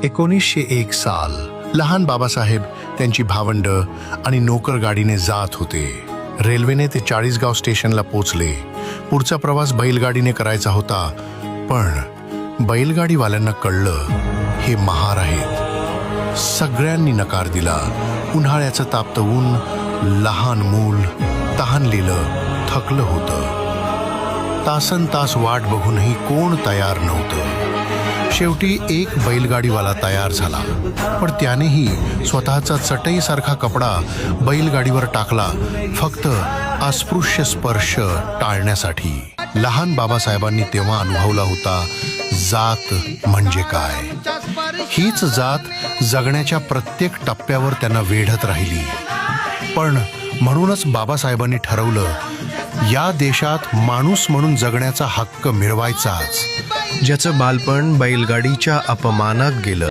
1901 साल लहान बाबासाहेब त्यांची भावंड आणि नोकर गाडीने जात होते. रेल्वेने ते चाळीसगाव स्टेशनला पोचले. पुढचा प्रवास बैलगाडीने करायचा होता, पण बैलगाडीवाल्यांना कळलं हे महार आहेत. सगळ्यांनी नकार दिला. उन्हाळ्याचं तापतं ऊन, लहान मूल, तहानलेलं, थकलं होतं. तासन तास वाट बघूनही कोण तयार नव्हतं. शेवटी एक बैलगाडीवाला तयार झाला, पण त्यानेही स्वतःचा चटईसारखा कपडा बैलगाडीवर टाकला, फक्त अस्पृश्य स्पर्श टाळण्यासाठी. लहान बाबासाहेबांनी तेव्हा अनुभवला होता जात म्हणजे काय. हीच जात जगण्याच्या प्रत्येक टप्प्यावर त्यांना वेढत राहिली. पण म्हणूनच बाबासाहेबांनी ठरवलं, या देशात माणूस म्हणून जगण्याचा हक्क मिळवायचाच. ज्याचं बालपण बैलगाडीच्या अपमानात गेलं,